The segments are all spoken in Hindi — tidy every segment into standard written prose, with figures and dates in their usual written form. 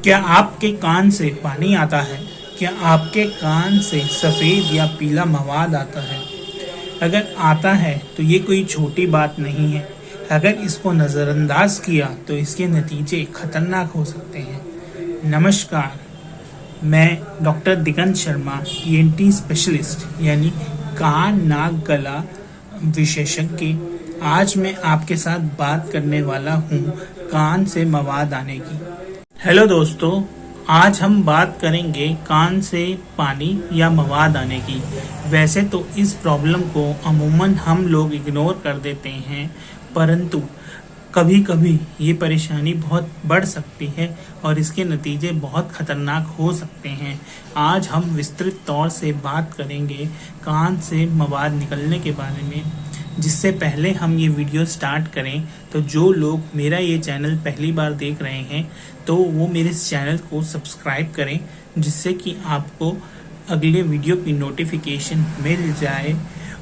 क्या आपके कान से पानी आता है? क्या आपके कान से सफ़ेद या पीला मवाद आता है? अगर आता है तो ये कोई छोटी बात नहीं है। अगर इसको नज़रअंदाज किया तो इसके नतीजे खतरनाक हो सकते हैं। नमस्कार, मैं डॉक्टर दिगंत शर्मा, ENT स्पेशलिस्ट यानी कान नाक गला विशेषज्ञ। आज मैं आपके साथ बात करने वाला हूँ कान से मवाद आने की। हेलो दोस्तों, आज हम बात करेंगे कान से पानी या मवाद आने की। वैसे तो इस प्रॉब्लम को अमूमन हम लोग इग्नोर कर देते हैं, परंतु कभी कभी ये परेशानी बहुत बढ़ सकती है और इसके नतीजे बहुत ख़तरनाक हो सकते हैं। आज हम विस्तृत तौर से बात करेंगे कान से मवाद निकलने के बारे में। जिससे पहले हम ये वीडियो स्टार्ट करें तो जो लोग मेरा ये चैनल पहली बार देख रहे हैं तो वो मेरे इस चैनल को सब्सक्राइब करें, जिससे कि आपको अगले वीडियो की नोटिफिकेशन मिल जाए।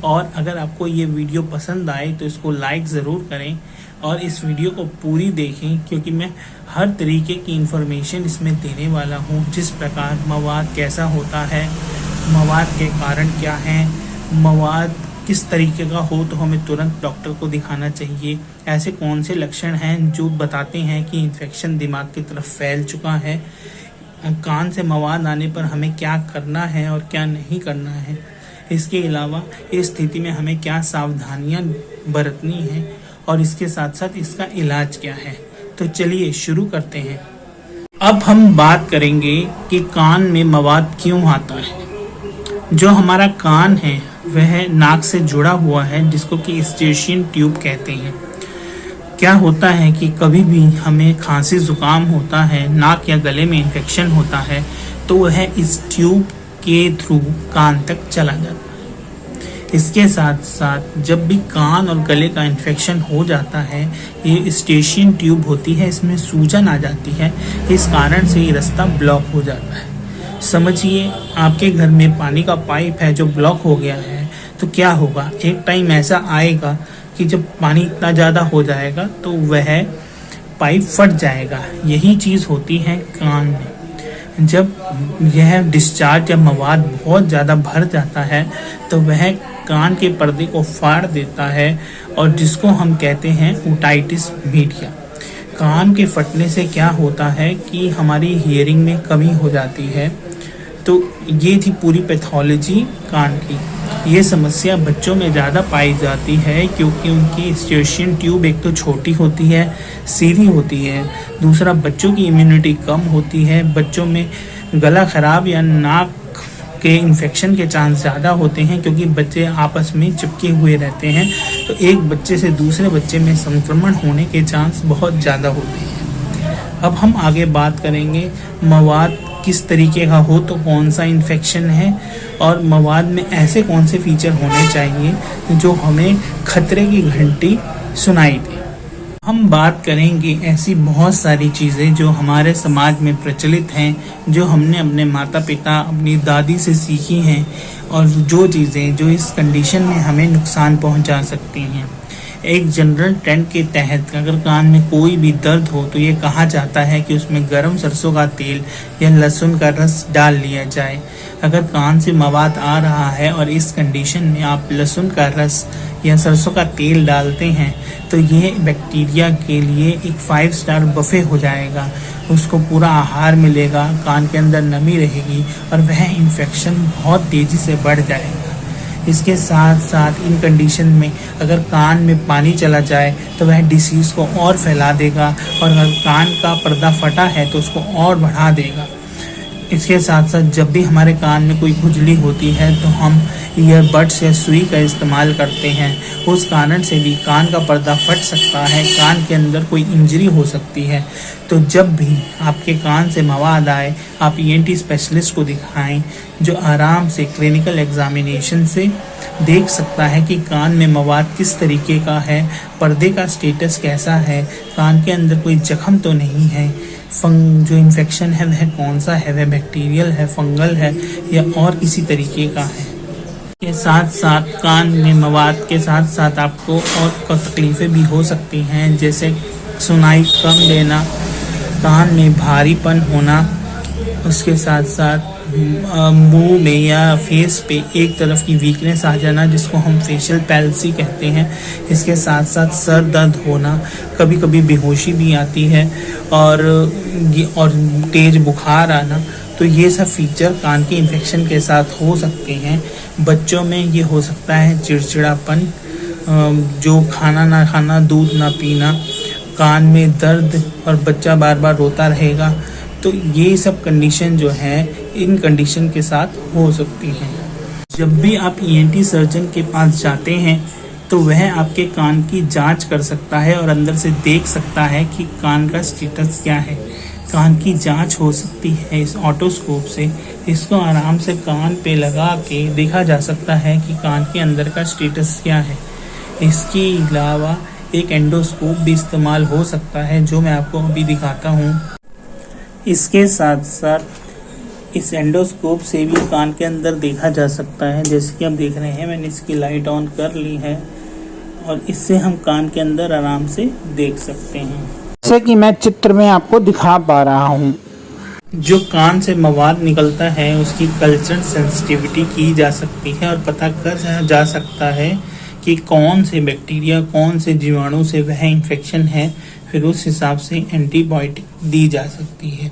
और अगर आपको ये वीडियो पसंद आए तो इसको लाइक ज़रूर करें और इस वीडियो को पूरी देखें, क्योंकि मैं हर तरीके की इन्फॉर्मेशन इसमें देने वाला हूँ। जिस प्रकार मवाद कैसा होता है, मवाद के कारण क्या हैं, मवाद किस तरीके का हो तो हमें तुरंत डॉक्टर को दिखाना चाहिए, ऐसे कौन से लक्षण हैं जो बताते हैं कि इन्फेक्शन दिमाग की तरफ फैल चुका है, कान से मवाद आने पर हमें क्या करना है और क्या नहीं करना है, इसके अलावा इस स्थिति में हमें क्या सावधानियां बरतनी है और इसके साथ साथ इसका इलाज क्या है। तो चलिए शुरू करते हैं। अब हम बात करेंगे कि कान में मवाद क्यों आता है। जो हमारा कान है वह नाक से जुड़ा हुआ है, जिसको कि ईस्टेशियन ट्यूब कहते हैं। क्या होता है कि कभी भी हमें खांसी जुकाम होता है, नाक या गले में इन्फेक्शन होता है, तो वह इस ट्यूब के थ्रू कान तक चला जाता है। इसके साथ साथ जब भी कान और गले का इन्फेक्शन हो जाता है, ये ईस्टेशियन ट्यूब होती है, इसमें सूजन आ जाती है, इस कारण से ये रास्ता ब्लॉक हो जाता है। समझिए आपके घर में पानी का पाइप है जो ब्लॉक हो गया है, तो क्या होगा, एक टाइम ऐसा आएगा कि जब पानी इतना ज़्यादा हो जाएगा तो वह पाइप फट जाएगा। यही चीज़ होती है कान में। जब यह डिस्चार्ज या मवाद बहुत ज़्यादा भर जाता है तो वह कान के पर्दे को फाड़ देता है और जिसको हम कहते हैं ओटाइटिस मीडिया। कान के फटने से क्या होता है कि हमारी हियरिंग में कमी हो जाती है। तो ये थी पूरी पैथोलॉजी कान की। ये समस्या बच्चों में ज़्यादा पाई जाती है क्योंकि उनकी ईस्टेशियन ट्यूब एक तो छोटी होती है, सीधी होती है, दूसरा बच्चों की इम्यूनिटी कम होती है, बच्चों में गला खराब या नाक के इन्फेक्शन के चांस ज़्यादा होते हैं क्योंकि बच्चे आपस में चिपके हुए रहते हैं। तो एक बच्चे से दूसरे बच्चे में संक्रमण होने के चांस बहुत ज़्यादा होते हैं। अब हम आगे बात करेंगे मवाद किस तरीके का हो तो कौन सा इन्फेक्शन है और मवाद में ऐसे कौन से फीचर होने चाहिए जो हमें खतरे की घंटी सुनाई दे। हम बात करेंगे ऐसी बहुत सारी चीज़ें जो हमारे समाज में प्रचलित हैं, जो हमने अपने माता पिता, अपनी दादी से सीखी हैं और जो चीज़ें जो इस कंडीशन में हमें नुकसान पहुंचा सकती हैं। एक जनरल ट्रेंड के तहत अगर कान में कोई भी दर्द हो तो ये कहा जाता है कि उसमें गर्म सरसों का तेल या लहसुन का रस डाल लिया जाए। अगर कान से मवाद आ रहा है और इस कंडीशन में आप लहसुन का रस या सरसों का तेल डालते हैं तो ये बैक्टीरिया के लिए एक 5 स्टार बफे हो जाएगा। उसको पूरा आहार मिलेगा, कान के अंदर नमी रहेगी और वह इन्फेक्शन बहुत तेज़ी से बढ़ जाएगा। इसके साथ साथ इन कंडीशन में अगर कान में पानी चला जाए तो वह डिसीज़ को और फैला देगा और अगर कान का पर्दा फटा है तो उसको और बढ़ा देगा। इसके साथ साथ जब भी हमारे कान में कोई खुजली होती है तो हम ईयरबड्स या सुई का इस्तेमाल करते हैं, उस कारण से भी कान का पर्दा फट सकता है, कान के अंदर कोई इंजरी हो सकती है। तो जब भी आपके कान से मवाद आए आप ENT स्पेशलिस्ट को दिखाएं, जो आराम से क्लिनिकल एग्जामिनेशन से देख सकता है कि कान में मवाद किस तरीके का है, पर्दे का स्टेटस कैसा है, कान के अंदर कोई जख्म तो नहीं है, जो इन्फेक्शन है वह कौन सा है, वह बैक्टीरियल है, फंगल है या और किसी तरीके का है। के साथ साथ कान में मवाद के साथ साथ आपको और तकलीफ़ें भी हो सकती हैं, जैसे सुनाई कम देना, कान में भारीपन होना, उसके साथ साथ मुंह में या फेस पे एक तरफ की वीकनेस आ जाना जिसको हम फेशियल पैल्सी कहते हैं। इसके साथ साथ सर दर्द होना, कभी कभी बेहोशी भी आती है और तेज बुखार आना। तो ये सब फीचर कान के इन्फेक्शन के साथ हो सकते हैं। बच्चों में ये हो सकता है चिड़चिड़ापन, जो खाना ना खाना, दूध ना पीना, कान में दर्द और बच्चा बार बार रोता रहेगा। तो ये सब कंडीशन जो है इन कंडीशन के साथ हो सकती हैं। जब भी आप ईएनटी सर्जन के पास जाते हैं तो वह आपके कान की जांच कर सकता है और अंदर से देख सकता है कि कान का स्टेटस क्या है। कान की जांच हो सकती है इस ऑटोस्कोप से। इसको आराम से कान पे लगा के देखा जा सकता है कि कान के अंदर का स्टेटस क्या है। इसके अलावा एक एंडोस्कोप भी इस्तेमाल हो सकता है, जो मैं आपको अभी दिखाता हूँ। इसके साथ साथ इस एंडोस्कोप से भी कान के अंदर देखा जा सकता है। जैसे कि आप देख रहे हैं, मैंने इसकी लाइट ऑन कर ली है और इससे हम कान के अंदर आराम से देख सकते हैं, जैसे कि मैं चित्र में आपको दिखा पा रहा हूँ। जो कान से मवाद निकलता है उसकी कल्चर सेंसिटिविटी की जा सकती है और पता कर जा सकता है कि कौन से बैक्टीरिया, कौन से जीवाणु से वह इन्फेक्शन है। फिर उस हिसाब से एंटीबायोटिक दी जा सकती है।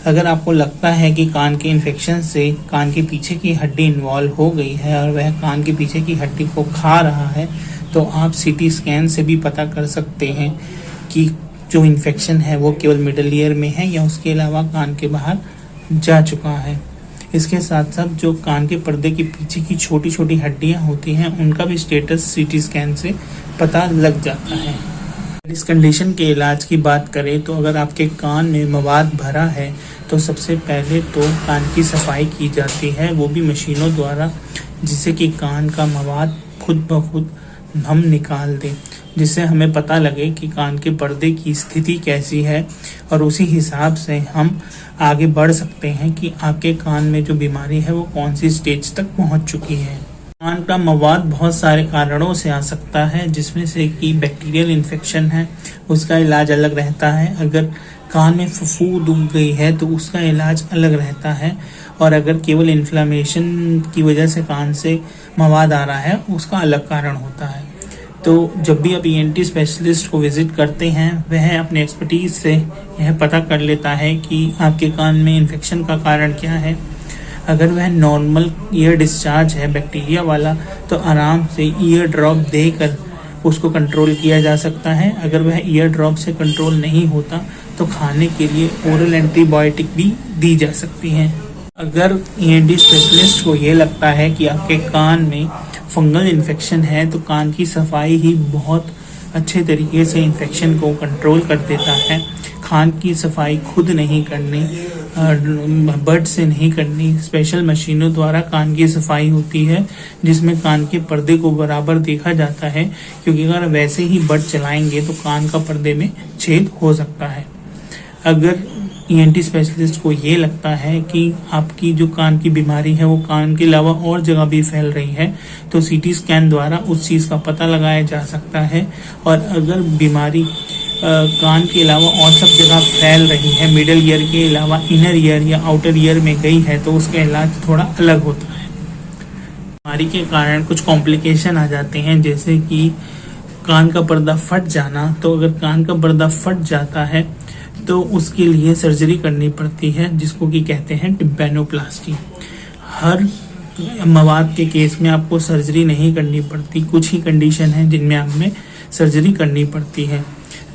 अगर आपको लगता है कि कान के इन्फेक्शन से कान के पीछे की हड्डी इन्वॉल्व हो गई है और वह कान के पीछे की हड्डी को खा रहा है, तो आप सीटी स्कैन से भी पता कर सकते हैं कि जो इन्फेक्शन है वो केवल मिडल ईयर में है या उसके अलावा कान के बाहर जा चुका है। इसके साथ साथ जो कान के पर्दे के पीछे की छोटी छोटी हड्डियां होती हैं उनका भी स्टेटस सीटी स्कैन से पता लग जाता है। इस कंडीशन के इलाज की बात करें तो अगर आपके कान में मवाद भरा है तो सबसे पहले तो कान की सफाई की जाती है, वो भी मशीनों द्वारा, जिससे कि कान का मवाद खुद ब खुद हम निकाल दें, जिससे हमें पता लगे कि कान के पर्दे की स्थिति कैसी है और उसी हिसाब से हम आगे बढ़ सकते हैं कि आपके कान में जो बीमारी है वो कौन सी स्टेज तक पहुंच चुकी है। कान का मवाद बहुत सारे कारणों से आ सकता है, जिसमें से कि बैक्टीरियल इन्फेक्शन है, उसका इलाज अलग रहता है। अगर कान में फफूंद उग गई है तो उसका इलाज अलग रहता है। और अगर केवल इन्फ्लामेशन की वजह से कान से मवाद आ रहा है उसका अलग कारण होता है। तो जब भी आप ईएनटी स्पेशलिस्ट को विजिट करते हैं वह अपने एक्सपर्टीज से यह पता कर लेता है कि आपके कान में इन्फेक्शन का कारण क्या है। अगर वह नॉर्मल ईयर डिस्चार्ज है बैक्टीरिया वाला तो आराम से ईयर ड्रॉप देकर उसको कंट्रोल किया जा सकता है। अगर वह ईयर ड्रॉप से कंट्रोल नहीं होता तो खाने के लिए ओरल एंटीबायोटिक भी दी जा सकती हैं। अगर ईएनटी स्पेशलिस्ट को ये लगता है कि आपके कान में फंगल इन्फेक्शन है तो कान की सफाई ही बहुत अच्छे तरीके से इन्फेक्शन को कंट्रोल कर देता है। कान की सफाई खुद नहीं करनी, बड से नहीं करनी, स्पेशल मशीनों द्वारा कान की सफाई होती है जिसमें कान के पर्दे को बराबर देखा जाता है, क्योंकि अगर वैसे ही बड चलाएंगे तो कान का पर्दे में छेद हो सकता है। अगर ईएनटी स्पेशलिस्ट को ये लगता है कि आपकी जो कान की बीमारी है वो कान के अलावा और जगह भी फैल रही है तो सीटी स्कैन द्वारा उस चीज़ का पता लगाया जा सकता है। और अगर बीमारी कान के अलावा और सब जगह फैल रही है, मिडल ईयर के अलावा इनर ईयर या आउटर ईयर में गई है, तो उसका इलाज थोड़ा अलग होता है। बीमारी के कारण कुछ कॉम्प्लिकेशन आ जाते हैं, जैसे कि कान का पर्दा फट जाना। तो अगर कान का पर्दा फट जाता है तो उसके लिए सर्जरी करनी पड़ती है, जिसको कि कहते हैं टिम्पैनोप्लास्टी। हर मवाद के केस में आपको सर्जरी नहीं करनी पड़ती, कुछ ही कंडीशन है जिनमें हमें सर्जरी करनी पड़ती है।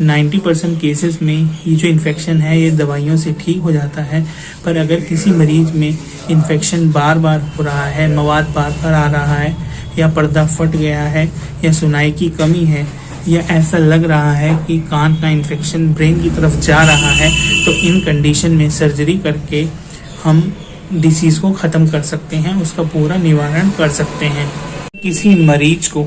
90% केसेस में ये जो इन्फेक्शन है ये दवाइयों से ठीक हो जाता है। पर अगर किसी मरीज में इन्फेक्शन बार बार हो रहा है, मवाद बार बार आ रहा है, या पर्दा फट गया है, या सुनाई की कमी है, या ऐसा लग रहा है कि कान का इन्फेक्शन ब्रेन की तरफ जा रहा है, तो इन कंडीशन में सर्जरी करके हम डिसीज़ को ख़त्म कर सकते हैं, उसका पूरा निवारण कर सकते हैं। किसी मरीज को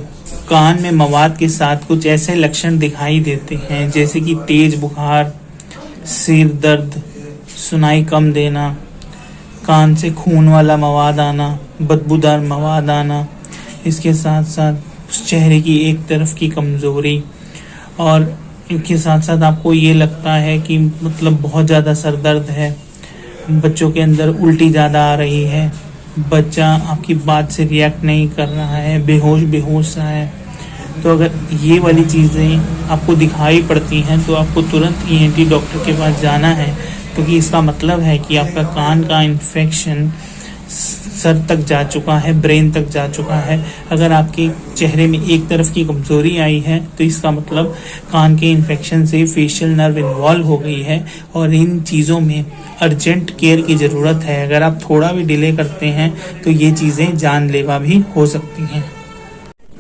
कान में मवाद के साथ कुछ ऐसे लक्षण दिखाई देते हैं जैसे कि तेज बुखार, सिर दर्द, सुनाई कम देना, कान से खून वाला मवाद आना, बदबूदार मवाद आना, इसके साथ साथ चेहरे की एक तरफ की कमज़ोरी और इनके साथ साथ आपको ये लगता है कि मतलब बहुत ज़्यादा सर दर्द है, बच्चों के अंदर उल्टी ज़्यादा आ रही है, बच्चा आपकी बात से रिएक्ट नहीं कर रहा है, बेहोश सा है, तो अगर ये वाली चीज़ें आपको दिखाई पड़ती हैं तो आपको तुरंत ईएनटी डॉक्टर के पास जाना है, क्योंकि इसका मतलब है कि आपका कान का इन्फेक्शन सर तक जा चुका है, ब्रेन तक जा चुका है। अगर आपके चेहरे में एक तरफ की कमज़ोरी आई है तो इसका मतलब कान के इन्फेक्शन से फेशियल नर्व इन्वॉल्व हो गई है और इन चीज़ों में अर्जेंट केयर की ज़रूरत है। अगर आप थोड़ा भी डिले करते हैं तो ये चीज़ें जानलेवा भी हो सकती हैं।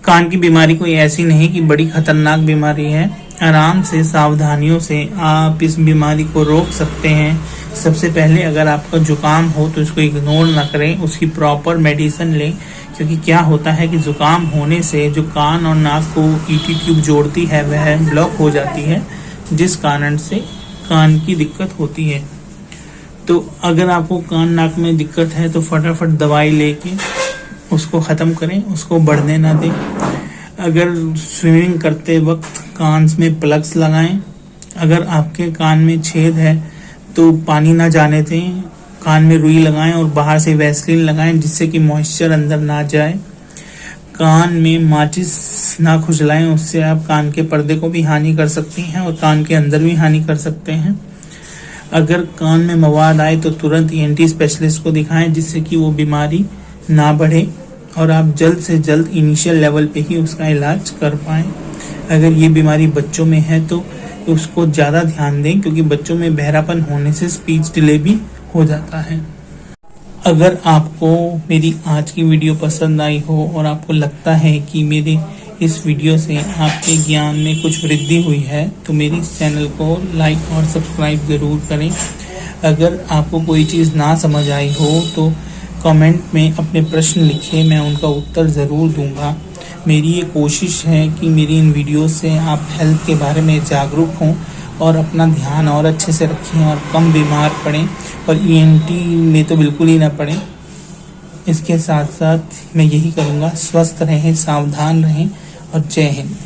कान की बीमारी कोई ऐसी नहीं कि बड़ी खतरनाक बीमारी है। आराम से, सावधानियों से आप इस बीमारी को रोक सकते हैं। सबसे पहले अगर आपका जुकाम हो तो इसको इग्नोर ना करें, उसकी प्रॉपर मेडिसिन लें, क्योंकि क्या होता है कि जुकाम होने से जो कान और नाक को ईटी ट्यूब जोड़ती है वह ब्लॉक हो जाती है, जिस कारण से कान की दिक्कत होती है। तो अगर आपको कान नाक में दिक्कत है तो फटाफट दवाई लेके उसको ख़त्म करें, उसको बढ़ने ना दें। अगर स्विमिंग करते वक्त कान में प्लग्स लगाएं। अगर आपके कान में छेद है तो पानी ना जाने दें, कान में रुई लगाएं और बाहर से वैसलीन लगाएं, जिससे कि मॉइस्चर अंदर ना जाए। कान में माचिस ना खुजलाएं, उससे आप कान के पर्दे को भी हानि कर सकती हैं और कान के अंदर भी हानि कर सकते हैं। अगर कान में मवाद आए तो तुरंत ईएनटी स्पेशलिस्ट को दिखाएं, जिससे कि वो बीमारी ना बढ़े और आप जल्द से जल्द इनिशियल लेवल पे ही उसका इलाज कर पाएँ। अगर ये बीमारी बच्चों में है तो उसको ज़्यादा ध्यान दें, क्योंकि बच्चों में बहरापन होने से स्पीच डिले भी हो जाता है। अगर आपको मेरी आज की वीडियो पसंद आई हो और आपको लगता है कि मेरे इस वीडियो से आपके ज्ञान में कुछ वृद्धि हुई है तो मेरी इस चैनल को लाइक और सब्सक्राइब ज़रूर करें। अगर आपको कोई चीज़ ना समझ आई हो तो कमेंट में अपने प्रश्न लिखिए, मैं उनका उत्तर ज़रूर दूंगा। मेरी ये कोशिश है कि मेरी इन वीडियो से आप हेल्थ के बारे में जागरूक हों और अपना ध्यान और अच्छे से रखें और कम बीमार पड़ें और ईएनटी में तो बिल्कुल ही ना पड़ें। इसके साथ साथ मैं यही करूँगा, स्वस्थ रहें, सावधान रहें और जय हिंद।